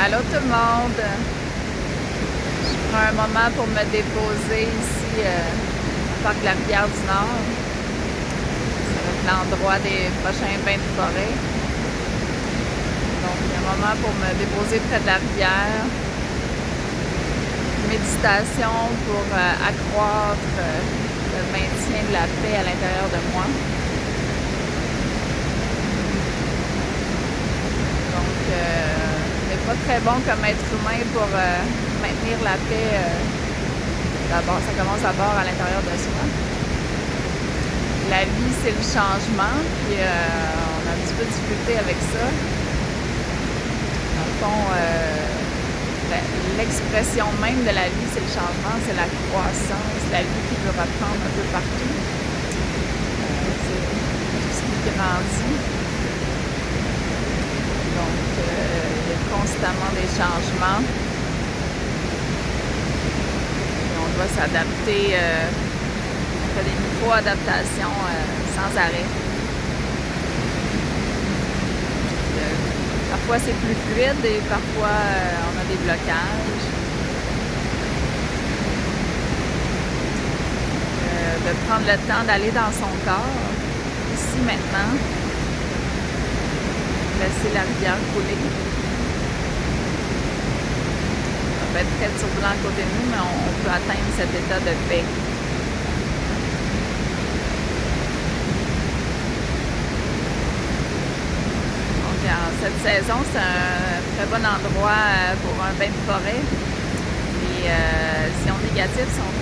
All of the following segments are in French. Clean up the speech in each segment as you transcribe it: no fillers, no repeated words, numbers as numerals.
Allô tout le monde! Je prends un moment pour me déposer ici au parc de la Rivière du Nord. Ça va être l'endroit des prochains bains de forêt. Donc, il y a un moment pour me déposer près de la rivière. Méditation pour accroître le maintien de la paix à l'intérieur de moi. Donc, c'est pas très bon comme être humain pour maintenir la paix. D'abord, ça commence d'abord à l'intérieur de soi. La vie, c'est le changement, puis on a un petit peu de difficulté avec ça. Dans le fond, l'expression même de la vie, c'est le changement, c'est la croissance, la vie qui veut reprendre un peu partout. C'est tout ce qui grandit. Donc, il y a constamment des changements. Et on doit s'adapter, on fait des micro-adaptations sans arrêt. Parfois, c'est plus fluide et parfois, on a des blocages. De prendre le temps d'aller dans son corps, ici, maintenant. Laisser la rivière couler. Ça peut être très turbulent à côté de nous, mais on peut atteindre cet état de paix. Donc, en cette saison, c'est un très bon endroit pour un bain de forêt. Les ions négatifs sont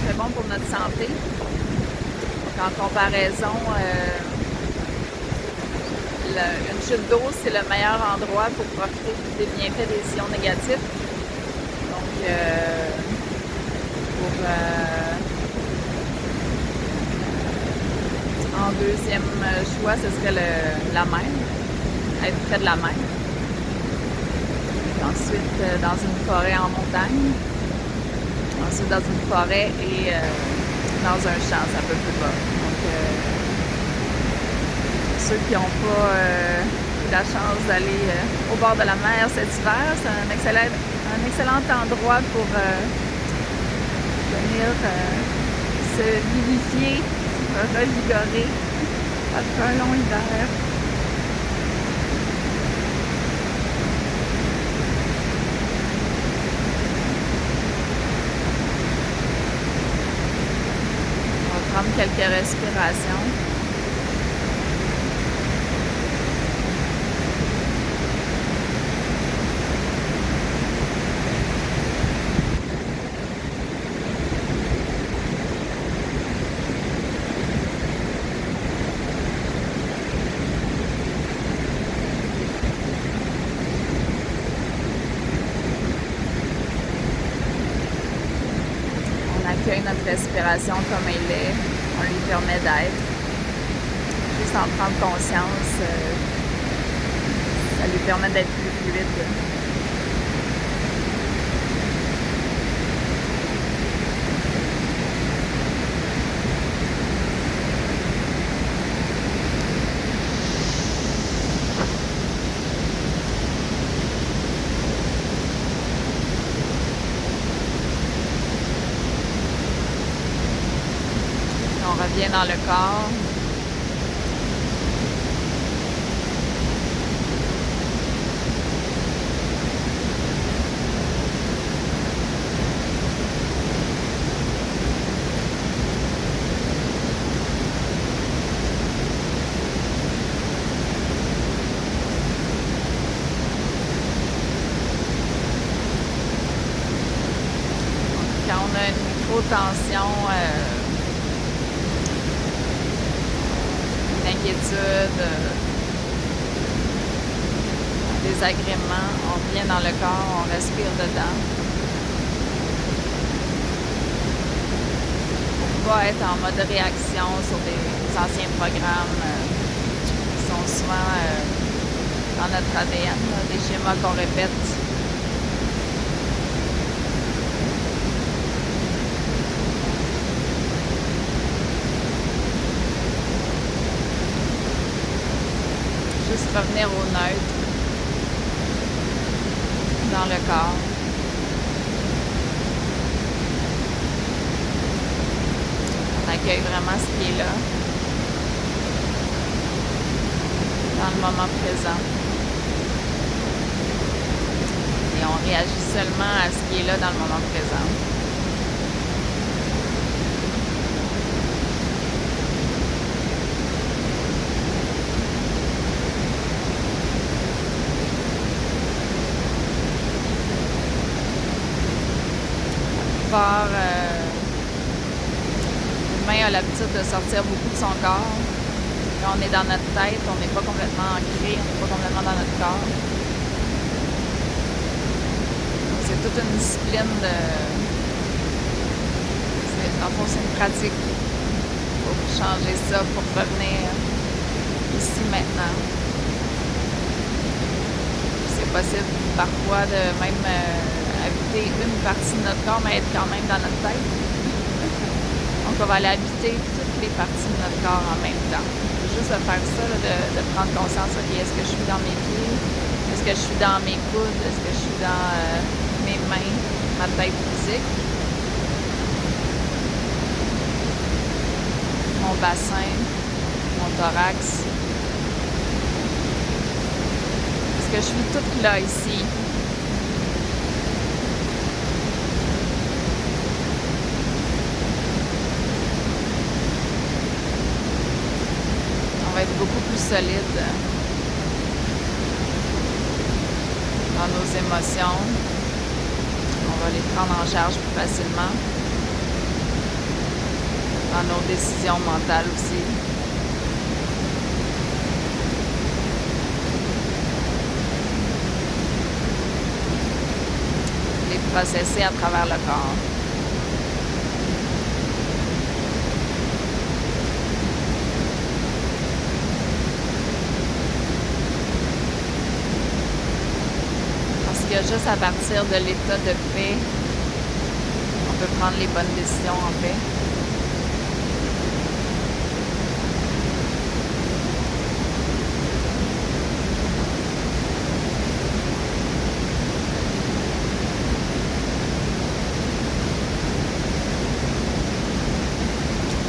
très bons pour notre santé. Donc, en comparaison, une chute d'eau, c'est le meilleur endroit pour profiter des bienfaits des ions négatifs. Donc, en deuxième choix, ce serait la mer, être près de la mer. Ensuite, dans une forêt en montagne. Ensuite, dans une forêt et dans un champ, c'est un peu plus bas. Donc, ceux qui n'ont pas eu la chance d'aller au bord de la mer cet hiver, c'est un excellent endroit pour venir se vivifier, se revigorer après un long hiver. On va prendre quelques respirations. Notre respiration comme elle est, on lui permet d'être. Juste en prendre conscience, ça lui permet d'être plus fluide. On revient dans le corps. Quand on a une micro-tension, inquiétude, désagrément, on revient dans le corps, on respire dedans. Pour ne pas être en mode réaction sur des anciens programmes qui sont souvent dans notre ADN, des schémas qu'on répète. Juste revenir au neutre. dans le corps. On accueille vraiment ce qui est là, dans le moment présent. Et on réagit seulement à ce qui est là dans le moment présent. L'humain a l'habitude de sortir beaucoup de son corps. Quand on est dans notre tête, on n'est pas complètement ancré, on n'est pas complètement dans notre corps. C'est toute une discipline en fait, c'est une pratique pour changer ça, pour revenir ici maintenant. C'est possible parfois de même habiter une partie de notre corps, mais être quand même dans notre tête. Donc, on va aller habiter toutes les parties de notre corps en même temps. Juste de faire ça, là, de prendre conscience, OK, est-ce que je suis dans mes pieds? Est-ce que je suis dans mes coudes? Est-ce que je suis dans mes mains, ma tête physique? Mon bassin, mon thorax? Est-ce que je suis toute là, ici? On va être beaucoup plus solide dans nos émotions. On va les prendre en charge plus facilement. Dans nos décisions mentales aussi. Les processer à travers le corps. Juste à partir de l'état de paix, on peut prendre les bonnes décisions en paix.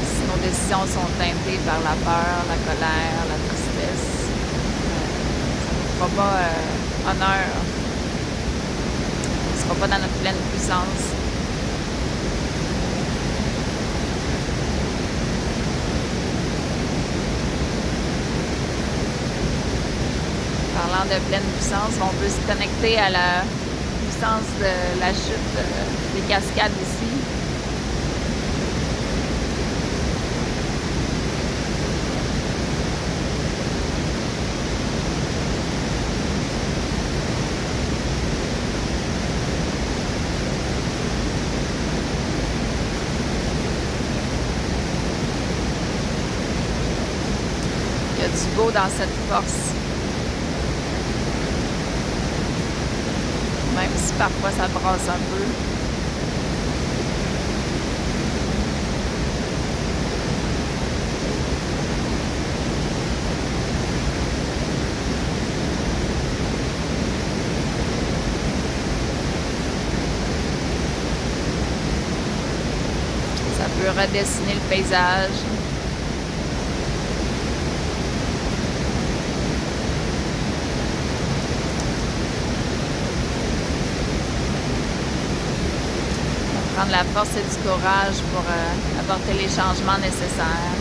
Si nos décisions sont teintées par la peur, la colère, la tristesse, ça ne fera pas honneur. On ne sera pas dans notre pleine puissance. Parlant de pleine puissance, on peut se connecter à la puissance de la chute des cascades ici. Du beau dans cette force. Même si parfois ça brasse un peu. Ça peut redessiner le paysage. Prendre la force et du courage pour apporter les changements nécessaires.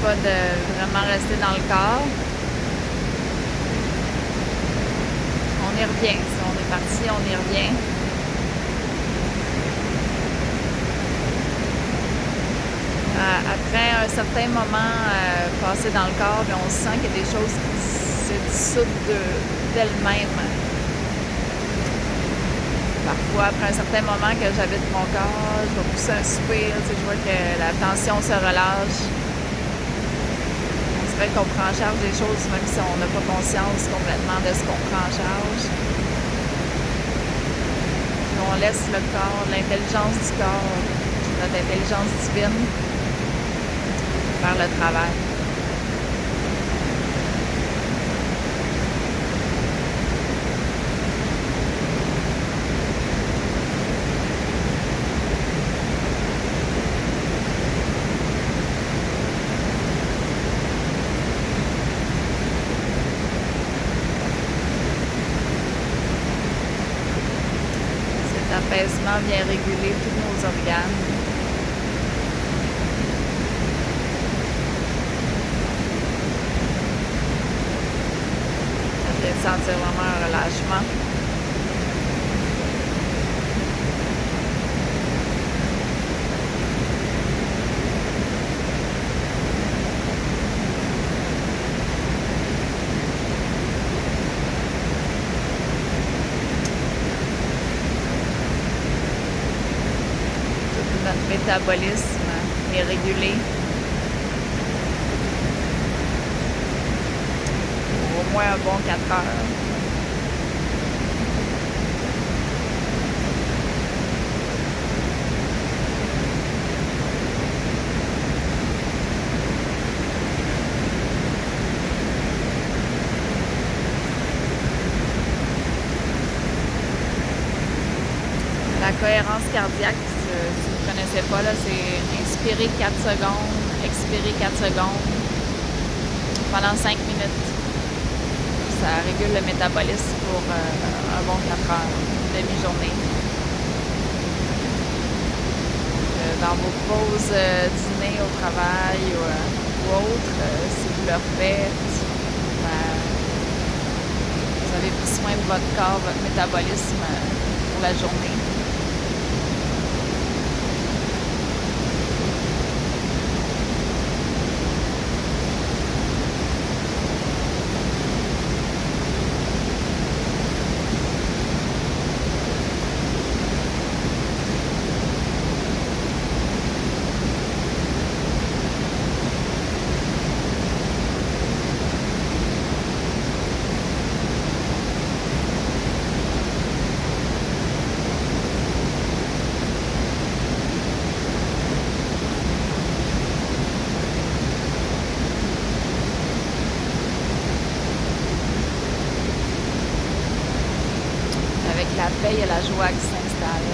Pas de vraiment rester dans le corps. On y revient. Si on est parti, on y revient. Après un certain moment passé dans le corps, on sent qu'il y a des choses se dissoudre d'elle-même. Parfois, après un certain moment que j'habite mon corps, je vais pousser un soupir, je vois que la tension se relâche. On dirait qu'on prend en charge des choses même si on n'a pas conscience complètement de ce qu'on prend en charge. Puis on laisse le corps, l'intelligence du corps, notre intelligence divine, faire le travail. L'apaisement vient réguler tous nos organes. Ça fait sentir vraiment un relâchement. Notre métabolisme est régulé. Au moins un bon 4 heures. La cohérence cardiaque, si vous ne connaissez pas, c'est inspirer 4 secondes, expirer 4 secondes pendant 5 minutes. Ça régule le métabolisme pour un bon 4 heures, une demi-journée. Dans vos pauses dîner au travail ou autres, si vous le faites, vous avez pris soin de votre corps, votre métabolisme pour la journée. Avec la paix, il y a la joie qui s'installe.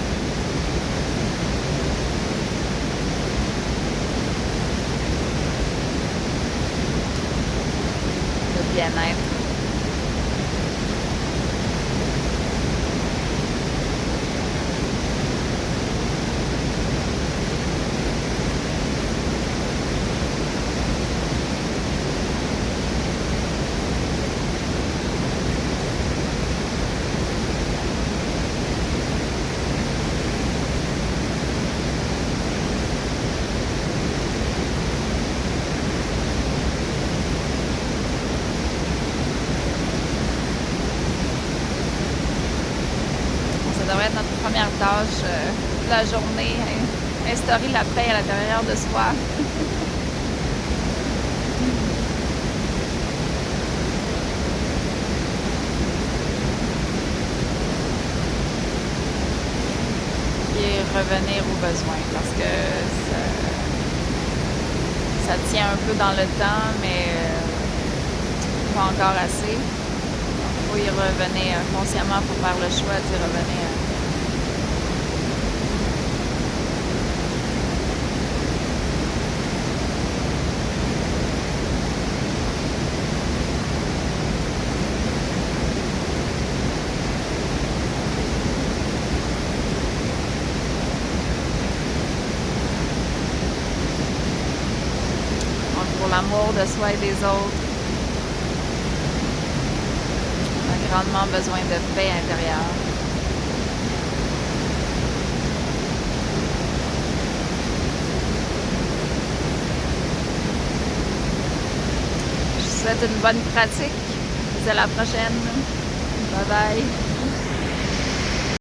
Le bien-être. Ça devrait être notre première tâche de la journée, instaurer la paix à l'intérieur de soi. Et revenir aux besoins parce que ça tient un peu dans le temps, mais pas encore assez. Il faut y revenir consciemment pour faire le choix d'y revenir. Pour l'amour de soi et des autres. On a grandement besoin de paix intérieure. Je vous souhaite une bonne pratique. dis à la prochaine. Bye bye.